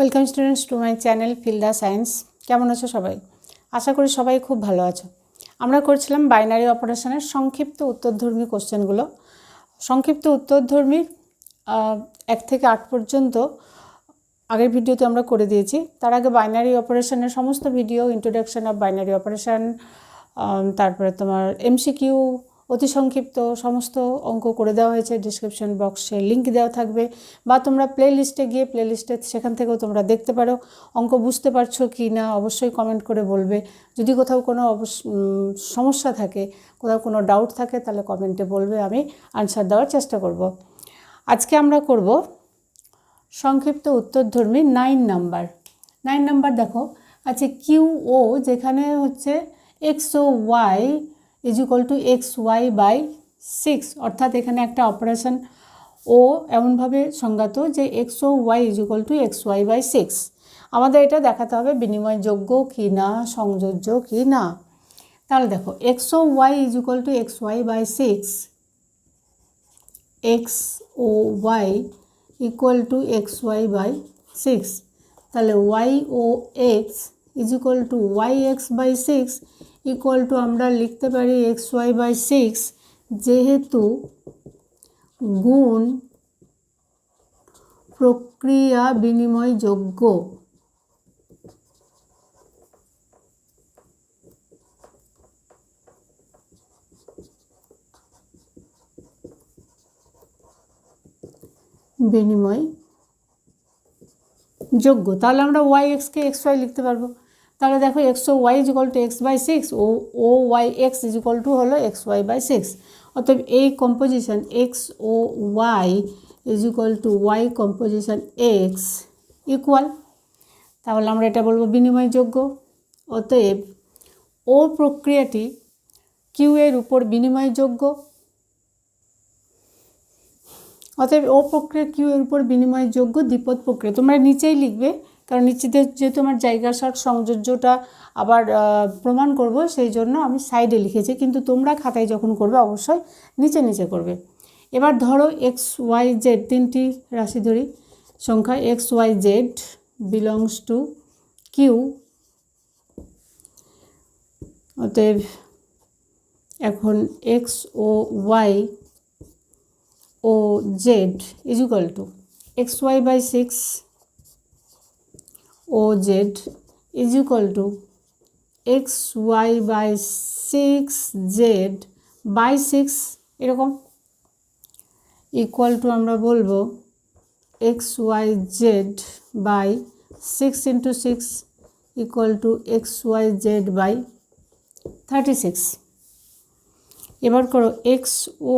Welcome students to my channel feel the science. কেমন আছো সবাই? আশা করি সবাই খুব ভালো আছো। আমরা করছিলাম বাইনারি অপারেশনের সংক্ষিপ্ত উত্তরধর্মী কোশ্চেনগুলো। সংক্ষিপ্ত উত্তরধর্মীর 1 থেকে 8 পর্যন্ত আগের ভিডিওতে আমরা করে দিয়েছি। তার আগে বাইনারি অপারেশনের সমস্ত video, introduction of binary operation, তারপরে তোমার এমসিকিউ, অতি সংক্ষিপ্ত সমস্ত অঙ্ক করে দেওয়া হয়েছে। ডিসক্রিপশন বক্সে লিঙ্ক দেওয়া থাকবে, বা তোমরা প্লে লিস্টে গিয়ে সেখান থেকেও তোমরা দেখতে পারো। অঙ্ক বুঝতে পারছো কি না অবশ্যই কমেন্ট করে বলবে। যদি কোথাও কোনো সমস্যা থাকে, কোথাও কোনো ডাউট থাকে, তাহলে কমেন্টে বলবে, আমি আনসার দেওয়ার চেষ্টা করব। আজকে আমরা করব সংক্ষিপ্ত উত্তরধর্মী 9 নাম্বার। দেখো আচ্ছা, কিউ ও যেখানে হচ্ছে এক্স ও Y is equal to X Y by 6, অর্থাৎ এখানে একটা অপারেশন ও এমনভাবে সংজ্ঞাত যে এক্স ও Y is equal to X Y by 6। আমাদের এটা দেখাতে হবে বিনিময়যোগ্য কি না, সংযোজ্য কি না। তাহলে দেখো এক্স ও Y is equal to X Y by 6, X ও Y equal to X Y by 6। তাহলে ওয়াই ও X is equal to Y X by 6 equal to আমরা লিখতে পারি এক্স ওয়াই বাই 6, যেহেতু গুণ প্রক্রিয়া বিনিময়যোগ্য। তাহলে আমরা ওয়াই এক্সকে এক্স ওয়াই লিখতে পারবো। তাহলে দেখো এক্স ও Y is equal to X by 6, ও Y x is equal to হলো এক্স ওয়াই বাই 6। অতএব এই কম্পোজিশন এক্স ও Y is equal to Y composition X equal, তাহলে আমরা এটা বলবো বিনিময়যোগ্য। অতএব ও প্রক্রিয়াটি কিউ এর উপর বিনিময়যোগ্য। অতএব ও প্রক্রিয়া কিউ এর উপর বিনিময়যোগ্য দ্বিপদ প্রক্রিয়া। তোমরা নিচেই লিখবে, কারণ নিচেতে যেহেতু আমার জায়গার শর্ট সংযোজ্যটা আবার প্রমাণ করব, সেই জন্য আমি সাইডে লিখেছি, কিন্তু তোমরা খাতায় যখন করবে অবশ্যই নিচে নিচে করবে। এবার ধরো এক্স ওয়াই জেড, তিনটি রাশি ধরি সংখ্যা, X Y Z belongs to Q. অতএব এখন এক্স ও ওয়াই ও Z is equal to X Y by 6 ও Z is equal to X Y by 6 Z by 6, এরকম ইকুয়াল টু আমরা বলবো X Y Z by 6 into 6 equal to X Y Z by 36। এবার করো X ও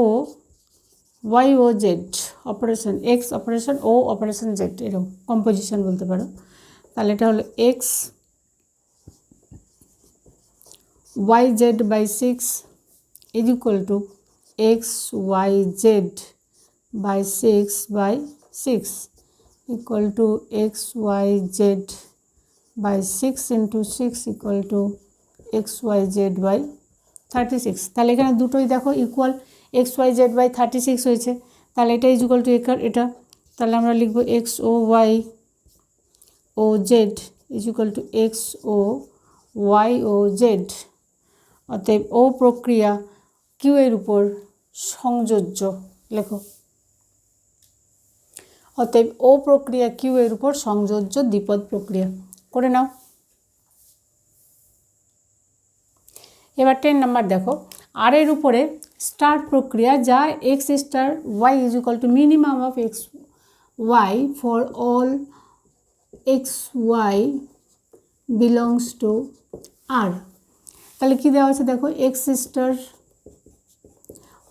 Y ও Z operation, X operation ও operation Z, এরকম কম্পোজিশন বলতে পারো। তাহলে এটা হলো X Y Z by 6 is equal to X Y Z by 6 by 6 equal to X Y Z by 6 into 6 equal to X Y Z by 36। তাহলে এখানে দুটোই দেখো equal, X Y Z by 36 হয়েছে। তাহলে এটা ইজ ইকুয়াল টু এটা, তাহলে আমরা লিখবো এক্স ও ওয়াই ও Z is equal to X ও ওয়াই ও জেড। অতএব ও প্রক্রিয়া কিউ এর উপর সংযোজ্য, লেখো। অতএব ও প্রক্রিয়া কিউ এর উপর সংযোজ্য দ্বিপদ প্রক্রিয়া, করে নাও। এবার 10 নাম্বার দেখো, আর এর উপরে স্টার প্রক্রিয়া, যা x star Y is equal to minimum of x y for all x Y belongs to R. তাহলে কী দেওয়া আছে দেখো, x star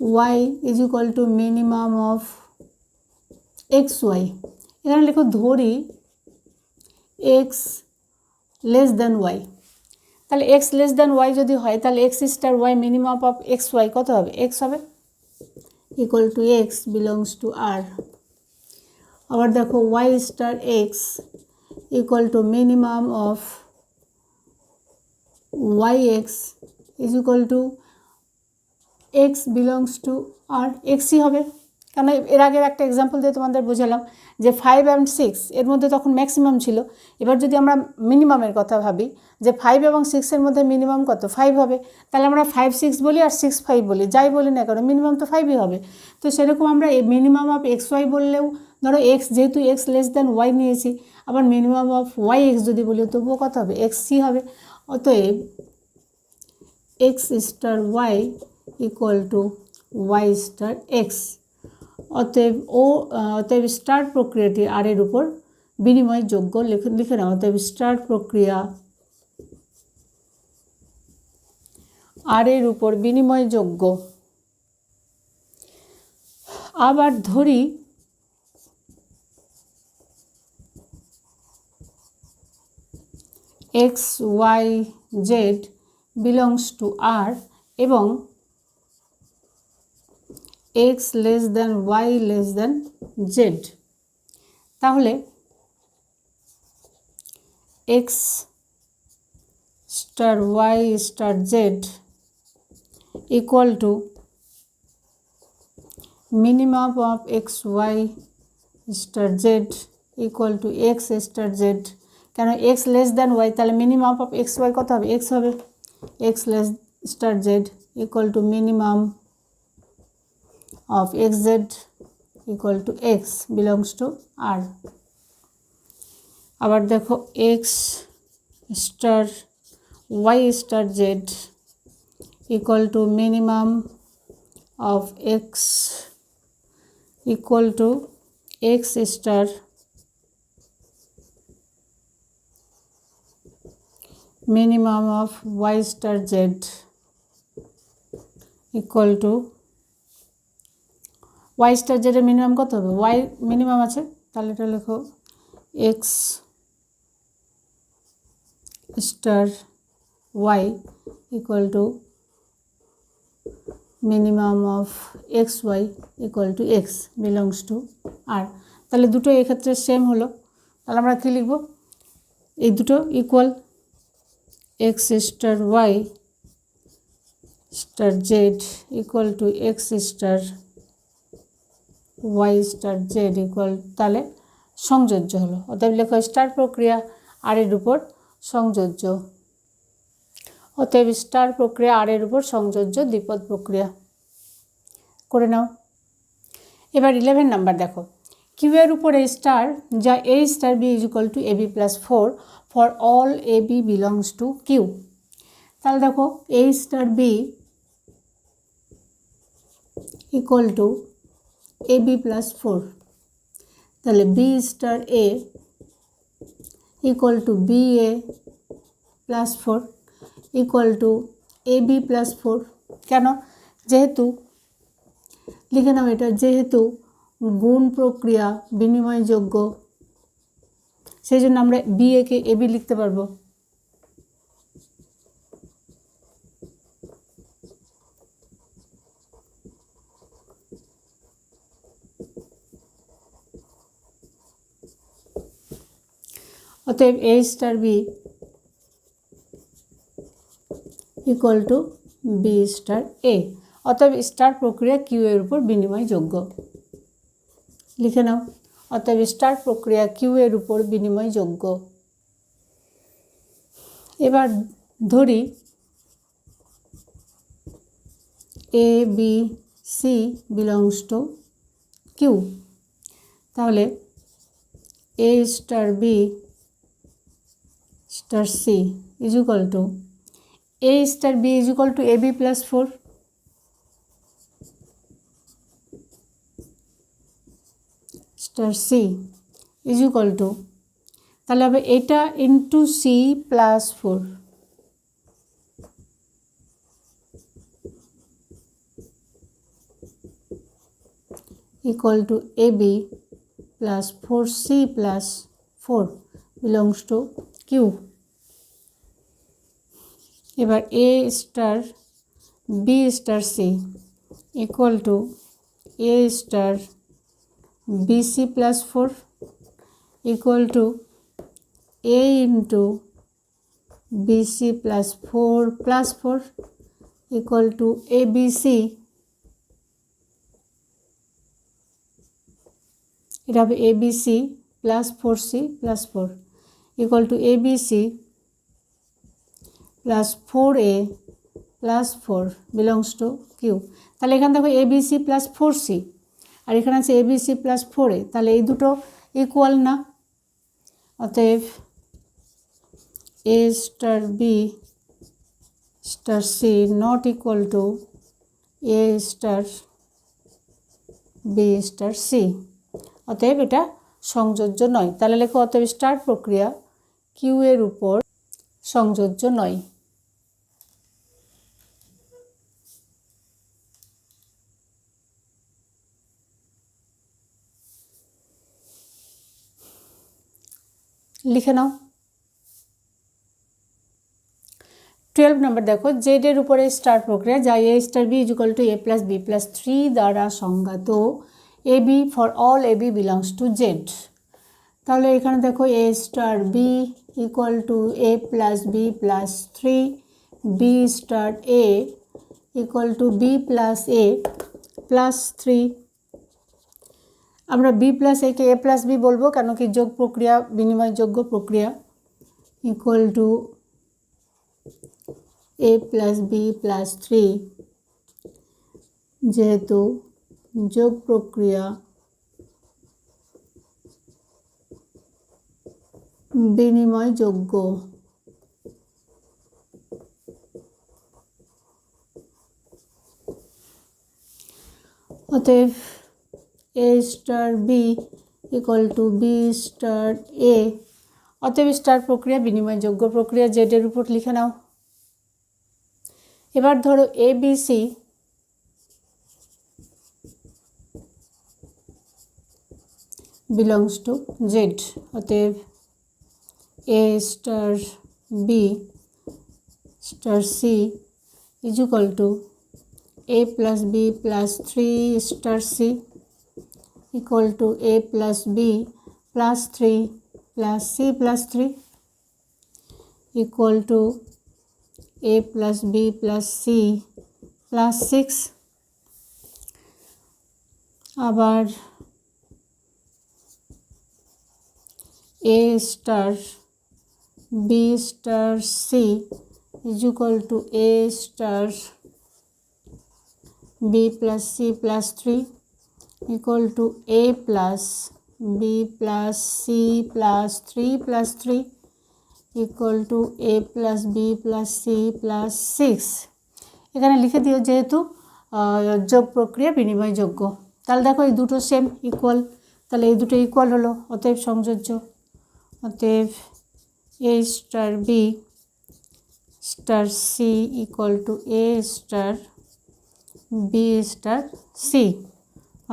Y is equal to minimum of x y. এখানে লেখো ধরি এক্স লেস দ্যান ওয়াই। তাহলে x less than y যদি হয়, তাহলে x star y minimum of x y কত হবে? এক্স হবে, equal to x belongs to R. আবার দেখো Y star x equal to minimum of y x is equal to x belongs to R, এক্সই হবে, কেন এর আগের একটা এক্সাম্পল দিয়ে তোমাদের বোঝালাম যে 5 and 6 এর মধ্যে তখন ম্যাক্সিমাম ছিল। এবার যদি আমরা মিনিমামের কথা ভাবি যে 5 এবং 6 এর মধ্যে মিনিমাম কত 5 হবে, তাহলে আমরা 5 6 বলি আর 6 5 বলি, যাই বলি না কেন মিনিমাম তো 5ই হবে। তো সেরকম আমরা মিনিমাম অফ এক্স ওয়াই বললেও ধরো এক্স যেহেতু এক্স লেস দেন ওয়াই নিয়েছি, আবার মিনিমাম অফ ওয়াই এক্স যদি বলি তবুও কত হবে এক্স সি হবে। অতএব X star Y equal to Y star X. অতএব স্টার প্রক্রিয়াটি আর এর উপর বিনিময়যোগ্য লিখে নাও। অতএব স্টার প্রক্রিয়া আর এর উপর বিনিময়যোগ্য। আবার ধরি x Y Z belongs to R এবং x less than y less than z, তাহলে x star Y star Z equal to minimum of x y star Z equal to x star z. কেন x less than y, তাহলে minimum of x y কত হবে x হবে। X less star Z equal to minimum of xz equal to x belongs to r। আবার দেখো x star y star z equal to minimum of x equal to x star minimum of y star z equal to y star জেডের minimum কত হবে y minimum আছে, তাহলে এটা লেখো x star Y equal to minimum of x y equal to x belongs to R. তাহলে দুটো এক্ষেত্রে সেম হলো, তাহলে আমরা কী লিখব এই দুটো equal X star Y star Z equal to x star Y star Z equal, তাহলে সংযোজ্য হলো। অতএব লেখো স্টার প্রক্রিয়া আর এর উপর সংযোজ্য। অতএব স্টার প্রক্রিয়া আর এর উপর সংযোজ্য দ্বিপদ প্রক্রিয়া করে নাও। এবার 11 নাম্বার দেখো কিউ এর উপর এ স্টার যা এ star B is equal to A b plus 4 for all A B belongs to Q. তাহলে দেখো এ star B equal to A b plus 4, তাহলে B star A equal to B a plus 4 equal to A b plus 4। কেন যেহেতু লিখে নাও এটা যেহেতু গুণ প্রক্রিয়া বিনিময়যোগ্য সেই জন্য আমরা বি একে এ বি লিখতে পারবো। অতএব এ star B equal to B star এ। অতএব স্টার প্রক্রিয়া কিউ এর উপর বিনিময়যোগ্য লিখে নাও। অতএব স্টার প্রক্রিয়া কিউ এর উপর বিনিময়যোগ্য। এবার ধরি A B C belongs to Q, তাহলে এ star B star C is equal to A star B is equal to A b plus 4 star C is equal to, তাহলে হবে এটা into c plus 4 equal to A b plus 4c plus 4 belongs to Q. এবার a star B star C equal to A star b C plus 4 equal to a into B C plus 4 equal to A B C এটা হবে ABC plus 4C plus 4 equal to ABC plus 4A plus 4 belongs to Q. তাহলে এখানে দেখো ABC plus 4C আর এখানে আছে ABC plus 4A, তাহলে এই দুটো ইকুয়াল না। অতএব A star B star C not equal to A star B star C। অতএব এটা সংযোজ্য নয়। তাহলে লেখো অতএব স্টার প্রক্রিয়া কিউ এর উপর সংযোজ্য নয়। লিখে নাও। 12 নম্বর দেখো, জেড এর উপরে স্টার প্রক্রিয়া যা এ star B equal to A plus B plus 3 দ্বারা সংজ্ঞাত a B for all A B belongs to Z. তাহলে এখানে দেখো এ star B equal to A plus B plus 3, b star A equal to b plus a plus 3। আমরা B plus একে এ plus B বলবো, কেন কি যোগ প্রক্রিয়া, বিনিময়যোগ্য প্রক্রিয়া। Equal to A plus B plus 3 যেহেতু যোগ প্রক্রিয়া বিনিময়যোগ্য। অতএব এ star B equal to B star এ। অতএব স্টার প্রক্রিয়া বিনিময়যোগ্য প্রক্রিয়া, জেড এর উপর লিখে নাও। এবার ধরো a B C belongs to Z. অতএব এ star B star C is equal to A plus B plus 3 star C equal to A plus B plus 3 plus C plus 3 equal to a plus b plus c plus 6। আবার a star b star c is equal to a star b plus c plus 3 equal to a plus b plus c plus 3 plus 3 equal to A plus B plus C plus 6। এখানে লিখে দিও যেহেতু যোগ প্রক্রিয়া বিনিময়যোগ্য। তাহলে দেখো এই দুটো সেম ইকুয়াল, তাহলে এই দুটো ইকুয়াল হলো, অতএব সংযোজ্য। অতএব এ star B star C equal to A star B star C.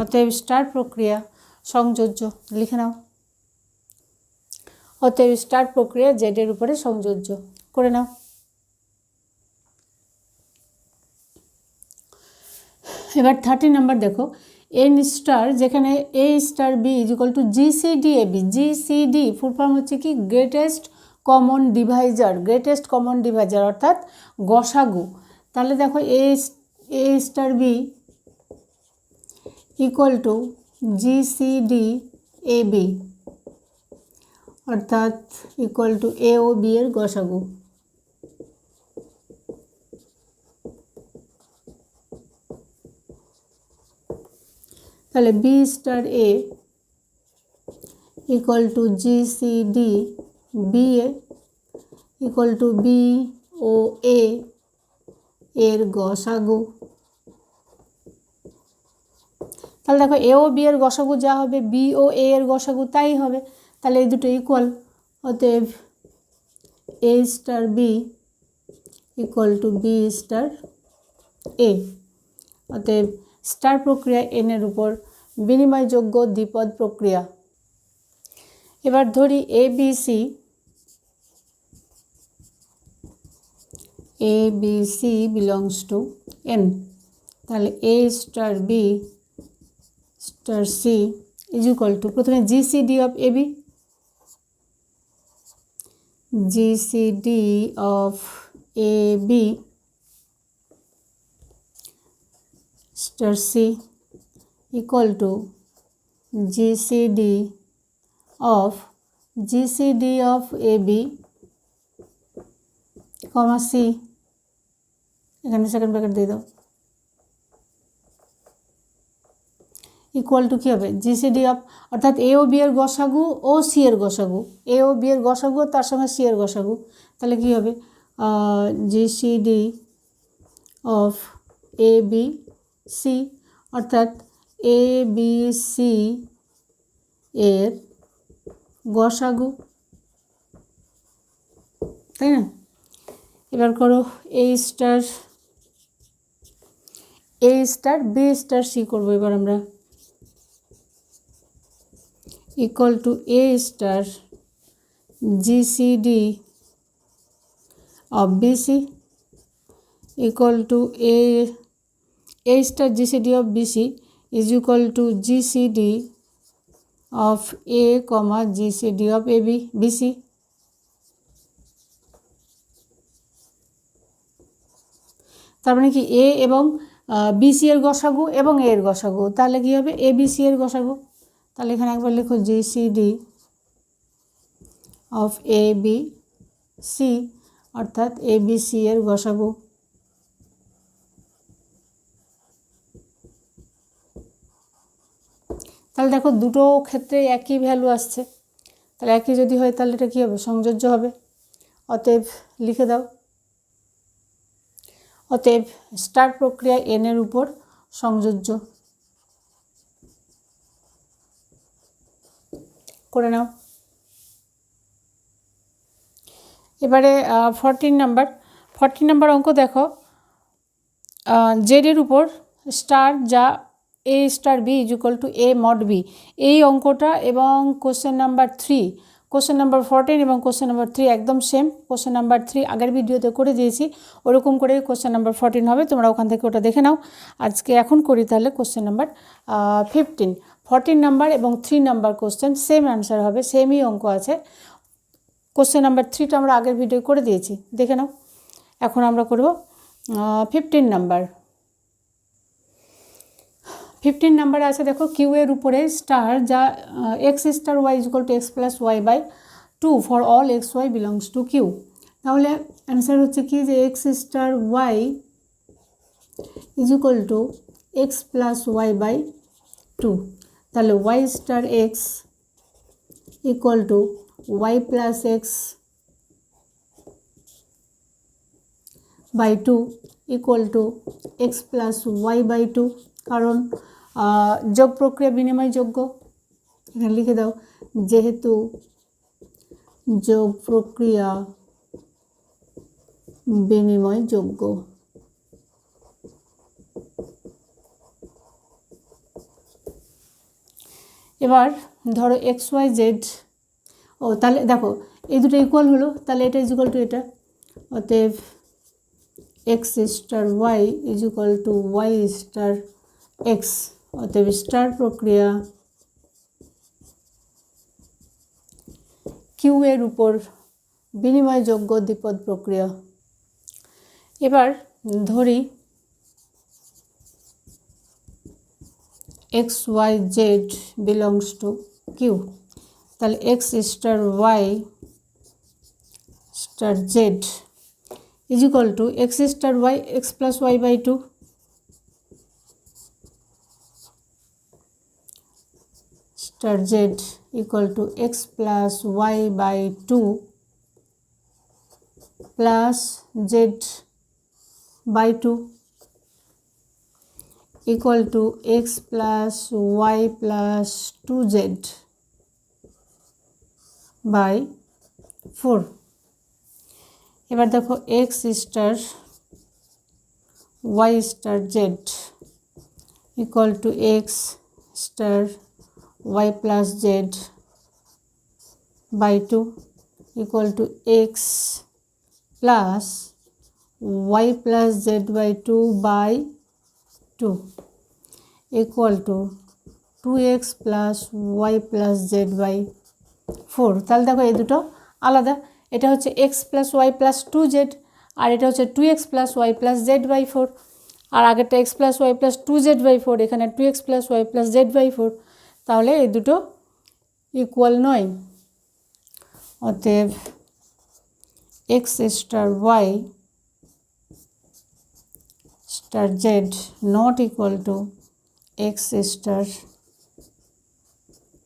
অতএব স্টার প্রক্রিয়া সংযোজ্য, লিখে নাও। অতএব স্টার প্রক্রিয়া জেড এর উপরে সংযোজ্য, করে নাও। এবার 30 নম্বর দেখো, এন স্টার যেখানে A star B is equal to GCD A B. GCD full form হচ্ছে কি greatest common divisor, greatest common divisor অর্থাৎ গসাগু। তাহলে দেখো এ star B equal to GCD A B অর্থাৎ ইকুয়াল টু এ ও বি এর গসাগু। তাহলে B star A equal to GCD B A equal to B ও এ এর গসাগু। তাহলে দেখো এ ও বি এর গসাগু যা হবে বি ও এ এর গসাগু তাই হবে, তাহলে এই দুটো ইকুয়াল। অতএব এ star B equal to B star এ। অতএব স্টার প্রক্রিয়া এন এর উপর বিনিময়যোগ্য দ্বিপদ প্রক্রিয়া। এবার ধরি A B C, A B C belongs to N. তাহলে এ star B star C is equal to প্রথমে GCD of A B, GCD of A B star C equal to GCD of A B comma C, এখানে second bracket দিয়ে দাও, equal to কী হবে GCD of, অর্থাৎ এ ও B এর গসাগু ও C এর গসাগু, এ ও বি এর গসাগু তার সঙ্গে সি এর গসাগু, তাহলে কী হবে GCD of A B C, অর্থাৎ এ বি সি এর গসাগু, তাই না? এবার করো A star B star C করবো এবার আমরা, equal to A star GCD of BC equal to A star GCD of BC is equal to GCD of A comma GCD of A B BC. তার মানে কি এ এবং BC এর গসাগু এবং এ এর গসাগু, তাহলে কী হবে এ বিসি এর গসাগু, তাহলে এখানে একবার লিখো GCD of A B C, অর্থাৎ এ বি সি এর গসাগু। তাহলে দেখো দুটো ক্ষেত্রে একই ভ্যালু আসছে, তাহলে একই যদি হয় তাহলে এটা কী হবে সংযোজ্য হবে, অতএব লিখে দাও, অতএব স্টার প্রক্রিয়া এন এর উপর সংযোজ্য, করে নাও। এবারে 14 নাম্বার অঙ্ক দেখো, জেড এর উপর স্টার যা এ star B is equal to A mod B, এই অঙ্কটা এবং কোশ্চেন নাম্বার 3, কোশ্চেন নাম্বার 14 এবং কোশ্চেন নাম্বার 3 একদম সেম। কোশ্চেন নাম্বার 3 আগের ভিডিওতে করে দিয়েছি, ওরকম করে কোশ্চেন নাম্বার 14 হবে, তোমরা ওখান থেকে ওটা দেখে নাও। আজকে এখন করি তাহলে কোশ্চেন নাম্বার 15। 14 নাম্বার এবং 3 নাম্বার কোশ্চেন সেম অ্যান্সার হবে, সেমই অঙ্ক আছে। কোশ্চেন নাম্বার 3টা আমরা আগের ভিডিও করে দিয়েছি, দেখে নাও। এখন আমরা করব 15 নাম্বার। 15 নাম্বারে আছে দেখো কিউ এর উপরে স্টার যা x star Y is equal to X plus Y by 2 for all x Y belongs to Q. তাহলে অ্যান্সার হচ্ছে কি যে X star Y is equal to X plus Y by 2, তাহলে Y star x equal to Y plus X by 2 equal to X plus Y by 2, কারণ যোগ প্রক্রিয়া বিনিময়যোগ্য, এখানে লিখে দাও যেহেতু যোগ প্রক্রিয়া বিনিময়যোগ্য। এবার ধরো এক্স ওয়াই জেড, ও তাহলে দেখো এই দুটো ইকুয়াল হলো, তাহলে এটা ইজ ইকুয়াল টু এটা, অতএব X star Y is equal to Y star X, অতএব স্টার প্রক্রিয়া কিউ এর উপর বিনিময়যোগ্য দ্বিপদ প্রক্রিয়া। এবার ধরি x Y Z belongs to Q, তাহলে x star Y star Z is equal to x star Y X plus Y by 2, star Z equal to X plus Y by 2 plus Z by 2 equal to X plus Y plus 2z by 4। এবার দেখো x star Y star Z equal to x star Y plus Z by 2 equal to X plus Y plus Z by 2 by 2 equal to 2x plus Y plus Z by 4। তাহলে দেখো এই দুটো আলাদা, এটা হচ্ছে X plus Y plus 2z আর এটা হচ্ছে 2x plus Y plus Z by 4, আর আগেরটা X plus Y plus 2z by 4, এখানে 2x plus Y plus Z by 4। তাহলে এই দুটো ইকুয়াল নয়। অতএব X star Y star Z not equal to x star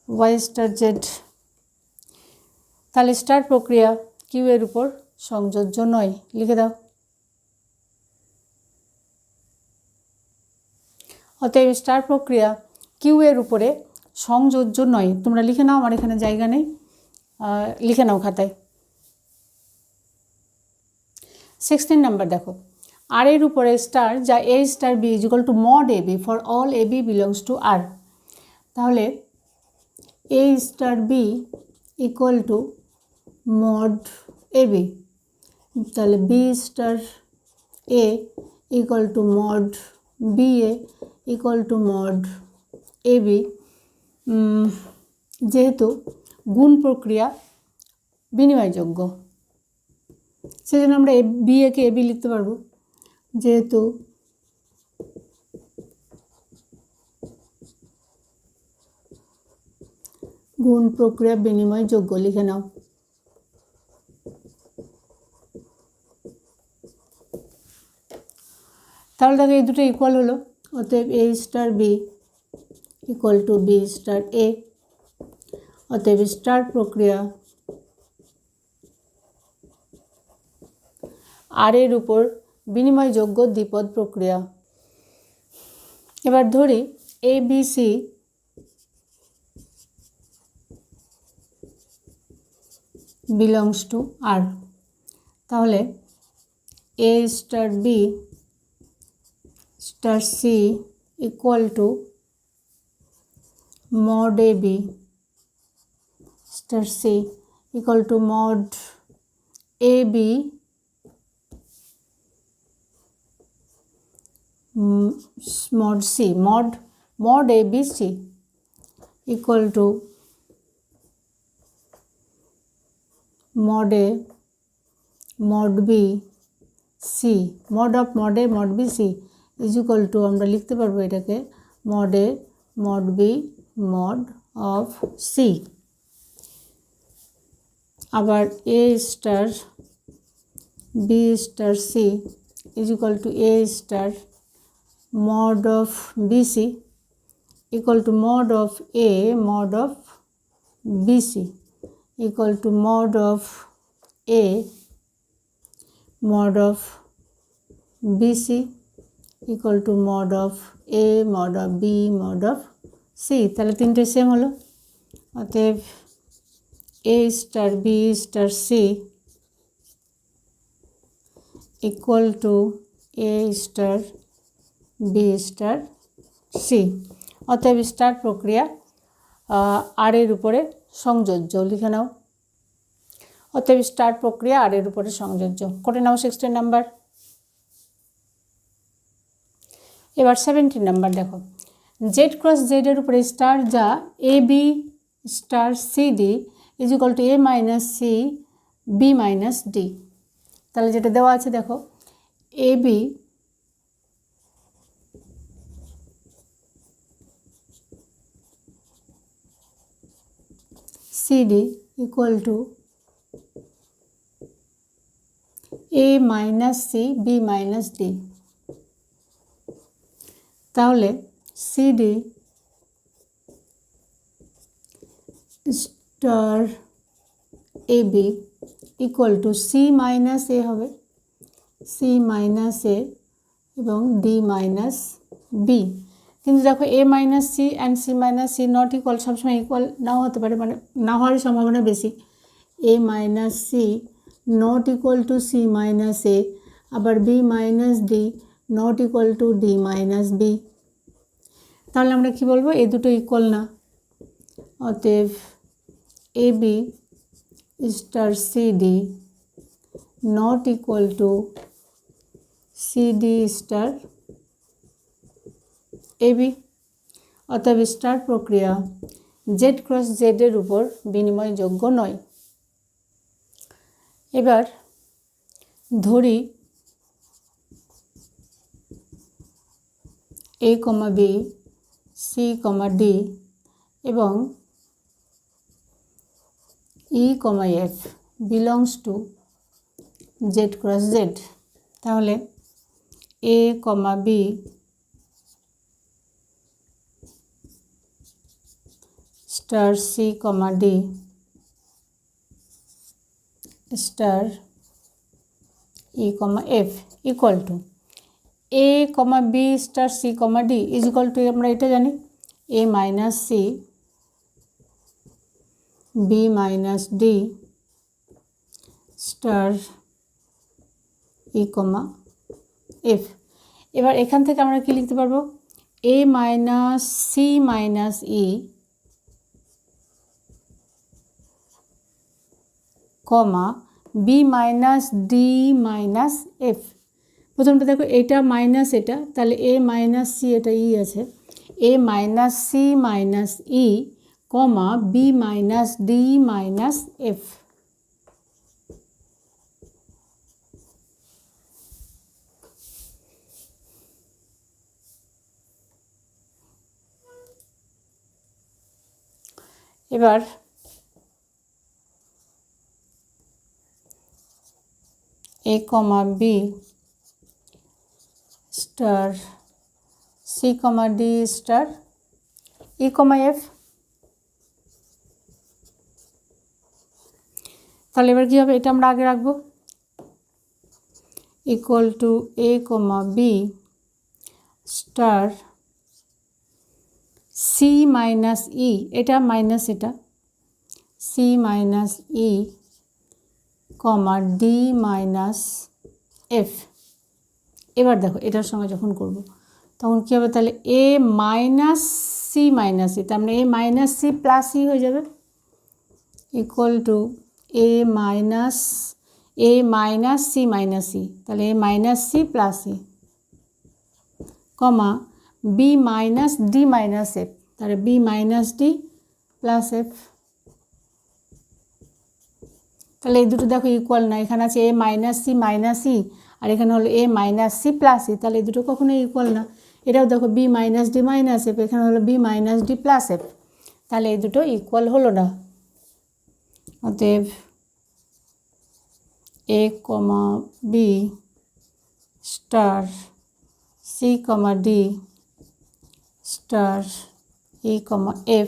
Y star Z. তাহলে star প্রক্রিয়া কিউ এর উপর সংযোজ্য নয়, লিখে দাও। অতএব স্টার প্রক্রিয়া কিউ এর উপরে সংযোজ্য নয়। তোমরা লিখে নাও, আমার এখানে জায়গা নেই, লিখে নাও খাতায়। 16 নাম্বার দেখো, আর এর উপরে স্টার যা এ star B is equal to mod A B for all A B belongs to R. তাহলে এ star B equal to mod A B, তাহলে B star A equal to mod B A equal to mod A B. যেহেতু গুণ প্রক্রিয়া বিনিময়যোগ্য, সেজন্য আমরা B একে A B লিখতে পারবো। যেহেতু গুণ প্রক্রিয়া বিনিময়যোগ্য, লিখে নাও। তাহলে দেখো এই দুটো ইকুয়াল হলো। অতএব এ star B equal to B star এ। অতএব স্টার প্রক্রিয়া আর এর উপর বিনিময়যোগ্য দ্বিপদ প্রক্রিয়া। এবার ধরি A B C belongs to R. তাহলে এ star B star C equal to mod A B star C equal to mod A B mod C, mod ABC equal to mod A mod B C, mod of mod A mod B C is equal to আমরা লিখতে পারবো এটাকে mod A mod B mod of C। আবার A star B star C is equal to A star mod of BC equal to mod of A mod of BC equal to mod of A mod of BC equal to mod of A mod of B mod of C। তাহলে তিনটে same হলো। অতএব A star B star C equal to A star B star C. অতএব star প্রক্রিয়া আর এর উপরে সংযোজ্য, লিখে নাও। অতএব স্টার প্রক্রিয়া আর এর উপরে সংযোজ্য করে নাও 16 নাম্বার। এবার 17 নাম্বার দেখো, জেড ক্রস জেড এর উপরে স্টার যা A B star C D is equal to A minus C B minus D. তাহলে যেটা দেওয়া আছে দেখো, A B CD equal to A minus C B minus D। তাহলে CD star AB equal to C minus A হবে, C minus A এবং D minus B। কিন্তু দেখো A minus C and C minus C not equal, সবসময় equal নাও হতে পারে, মানে না হওয়ার সম্ভাবনা বেশি। A minus C not equal to C minus A, আবার B minus D not equal to D minus B. তাহলে আমরা কি বলবো, এই দুটো ইকুয়াল না। অতএব A B star C D not equal to C D star AB. অতএব স্টার প্রক্রিয়া জেড ক্রস জেড এর উপর বিনিময়যোগ্য নয়। এবার ধরি এ কমা বি সি কমা ডি এবং E, F belongs to Z cross Z, তাহলে A, B star C, D star E, F equal to A, B star C, D is equal to আমরা এটা জানি A minus C B minus D star E, F। এবার এখান থেকে আমরা কি লিখতে পারবো A minus C minus E comma B minus D minus F। প্রথমটা দেখো এটা মাইনাস এটা, তাহলে A minus C এটা E আছে, A minus C minus E comma B minus D minus F। এবার A, B star C, D star E, F। তাহলে এবার কী হবে, এটা আমরা আগে রাখবো equal to A, B star C minus E, এটা মাইনাস এটা C মাইনাস E কমা D মাইনাস F। এবার দেখো এটার সঙ্গে যখন করব তখন কী হবে, তাহলে A minus C minus E, তার মানে A minus C plus E হয়ে যাবে equal to A minus C minus E, তাহলে A minus C plus E comma B minus D minus F, তাহলে B minus D plus F। তাহলে এই দুটো দেখো ইকুয়াল না, এখানে আছে A minus C minus E আর এখানে হলো A minus C plus E, তাহলে এই দুটো কখনোই ইকুয়াল না। এটাও দেখো B minus D minus F, এখানে হলো B minus D plus F, তাহলে এই দুটো ইকুয়াল হলো না। অতএব A, B star C, D star E,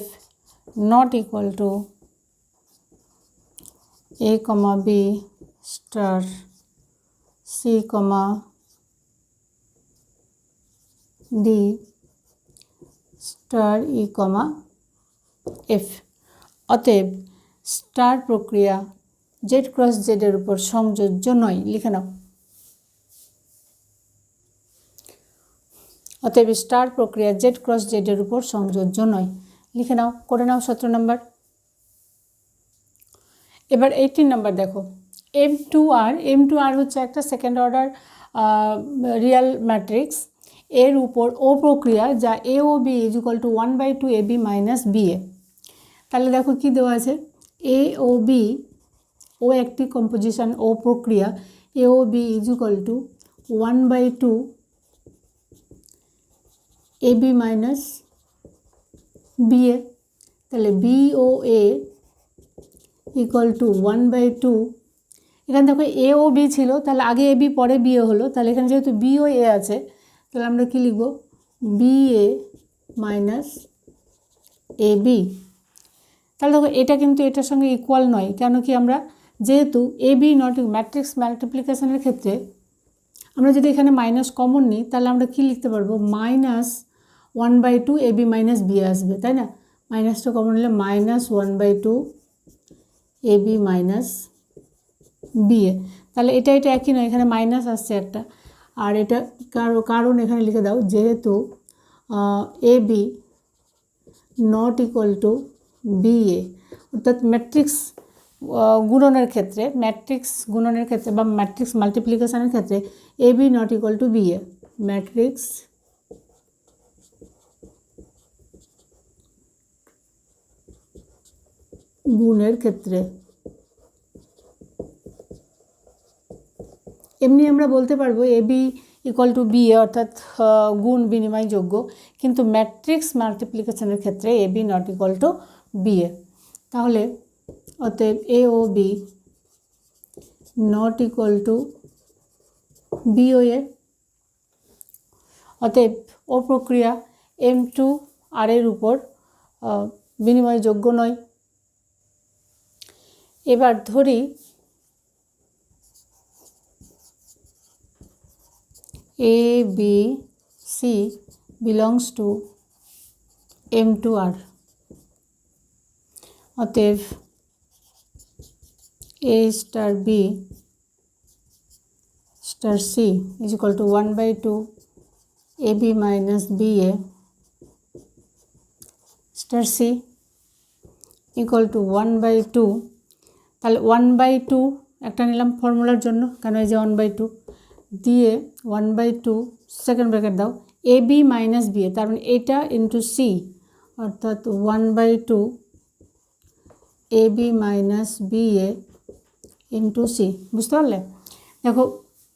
F not equal to A, B star C, D star E, F। অতএব স্টার প্রক্রিয়া Z ক্রস Z এর উপর সংযোজ্য নয়, লিখে নাও। অতএব স্টার প্রক্রিয়া Z ক্রস Z এর উপর সংযোজ্য নয়, লিখে নাও, করে নাও 17 নম্বর। এবার 18 নম্বর দেখো M2R হচ্ছে একটা সেকেন্ড অর্ডার রিয়েল ম্যাট্রিক্স, এর উপর ও প্রক্রিয়া যা A ও B is equal to 1/2 AB minus BA। তাহলে দেখো কি দেওয়া আছে, A ও B ও একটি কম্পোজিশন ও প্রক্রিয়া A ও B is equal to 1/2 AB minus BA, তাহলে B ও A ইকুয়াল টু 1/2, এখানে দেখো A ও B ছিল, তাহলে আগে AB পরে BA হলো, তাহলে এখানে যেহেতু B ও A আছে তাহলে আমরা কি লিখব BA মাইনাস AB। তাহলে দেখো এটা কিন্তু এটার সঙ্গে ইকুয়াল নয়, কেন কি আমরা যেহেতু AB নট ম্যাট্রিক্স মাল্টিপ্লিকেশনের ক্ষেত্রে আমরা যদি এখানে মাইনাস কমন নিই তাহলে আমরা কি লিখতে পারবো মাইনাস 1/2 AB মাইনাস BA আসবে, তাই না, মাইনাসটা কমন নিলে মাইনাস 1/2 AB মাইনাস BA। তাহলে এটা একই নয়, এখানে মাইনাস আসছে একটা, আর এটা কারণ এখানে লিখে দাও যেহেতু AB not equal to BA, অর্থাৎ ম্যাট্রিক্স গুণনের ক্ষেত্রে বা ম্যাট্রিক্স মাল্টিপ্লিকেশনের ক্ষেত্রে AB not equal to BA, matrix গুণের ক্ষেত্রে। এমনি আমরা বলতে পারবো AB equal to B A অর্থাৎ গুণ বিনিময়যোগ্য, কিন্তু ম্যাট্রিক্স মাল্টিপ্লিকেশনের ক্ষেত্রে A B not equal to B A. তাহলে অতএব এ ও B not equal to B ও এ। অতএব ও প্রক্রিয়া M2 আর এর উপর বিনিময়যোগ্য নয়। এবার ধরি A B C belongs to M2R। অতএব এ star B star C is equal to 1/2 A B minus B A star C equal to 1/2। তাহলে 1/2 একটা নিলাম ফর্মুলার জন্য, কেন এই যে 1/2 দিয়ে 1/2 সেকেন্ড ব্র্যাকেট দাও A B minus B A, তার মানে এটা ইন্টু সি অর্থাৎ 1/2 A B minus B A into C. বুঝতে পারলে? দেখো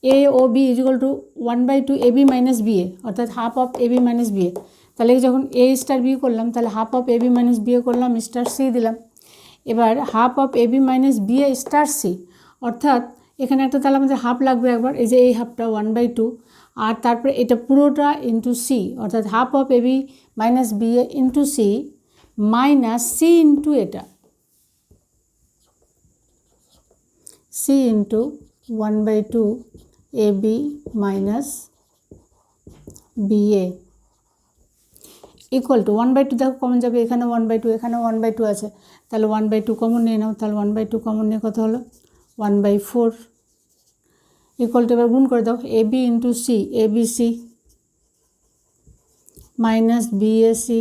এ ও B is equal to 1/2 A B minus B A অর্থাৎ half of A B minus B A. তাহলে যখন এ স্টার বি করলাম তাহলে half of A B minus B A করলাম, স্টার সি দিলাম। এবার half of A B minus B A star C, অর্থাৎ এখানে একটা তাহলে আমাদের হাফ লাগবে একবার, এই যে এই হাফটা 1/2, আর তারপরে এটা পুরোটা ইন্টু সি অর্থাৎ half of A B minus B A into C minus C into এটা C into 1/2 A B minus B A equal to 1/2 দেখো কমন যাবে, এখানে 1/2 এখানে 1/2 আছে, তাহলে 1/2 কমন নিয়ে নাও। তাহলে 1/2 কমন নিয়ে কত হলো 1/4 ইকুয়াল টু এবার গুণ করে দাও A B into C A B C minus B A C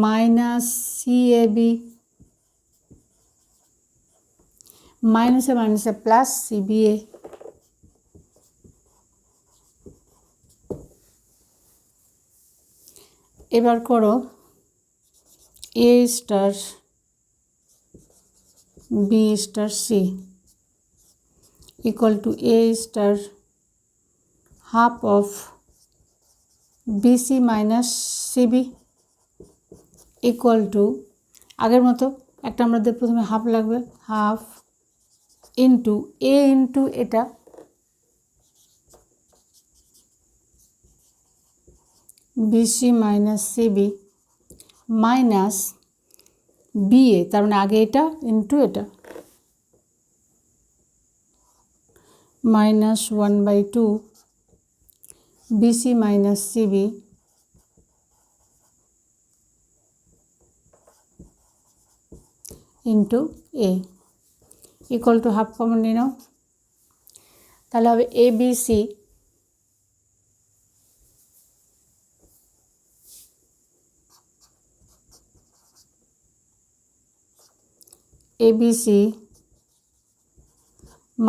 minus C A B মাইনাসে মাইনাসে প্লাস সি বি এ। এবার করো A star B star C equal to A star half of B C minus C B equal to আগের মতো একটা আমাদের প্রথমে half লাগবে, হাফ ইন্টু এ ইন্টু এটা BC minus CB minus B A, তার মানে আগে এটা ইন্টু এটা minus 1/2 BC minus CB into A equal to half common নিয়ে নাও। তাহলে হবে A B C ABC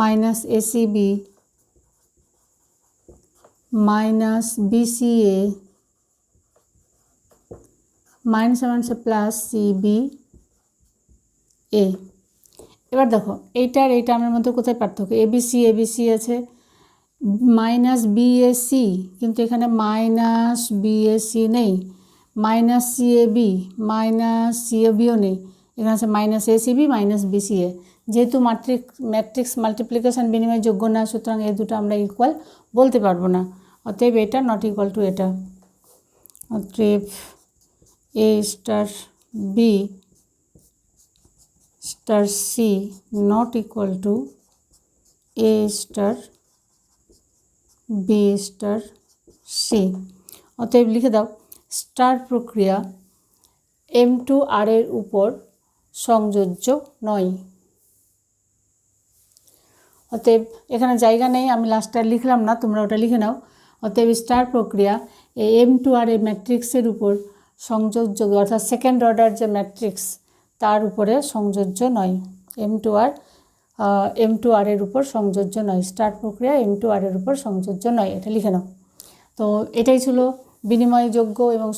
minus ACB minus BCA minus মাইনাসে প্লাস CBA। এবার দেখো এইটার এই টার্মের মধ্যে কোথায় পার্থক্য, ABC আছে মাইনাস BAC, কিন্তু এখানে মাইনাস BAC নেই, মাইনাস CAB মাইনাস CABও নেই, এখানে আছে মাইনাস ACB মাইনাস BCA। যেহেতু ম্যাট্রিক্স মাল্টিপ্লিকেশন বিনিময়যোগ্য না, সুতরাং এই দুটো আমরা ইকুয়াল বলতে পারবো না, অতএব এটা নট ইকুয়াল টু এটা। অতএব এ star B star C not equal to A star B star C. অতএব লিখে দাও স্টার প্রক্রিয়া M2R এর উপর সংযোজ্য নয়। অতএব এখানে জায়গা নেই, আমি লাস্টটা লিখলাম না, তোমরা ওটা লিখে নাও। অতএব স্টার প্রক্রিয়া এই M2R এর ম্যাট্রিক্সের উপর সংযোজ্য, অর্থাৎ সেকেন্ড অর্ডার যে ম্যাট্রিক্স তার উপরে সংযোজ্য নয়। M2R এর উপর সংযোজ্য নয়, স্টার প্রক্রিয়া M2R এর উপর সংযোজ্য নয়, এটা লিখে নাও। তো এটাই ছিল বিনিময়যোগ্য এবং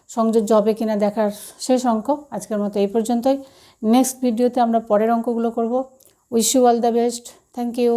সংযোজ্য হবে কিনা দেখার শেষ অঙ্ক। আজকের মতো এই পর্যন্তই। নেক্সট ভিডিওতে আমরা পরের অঙ্কগুলো করব। Wish you all the best. Thank you.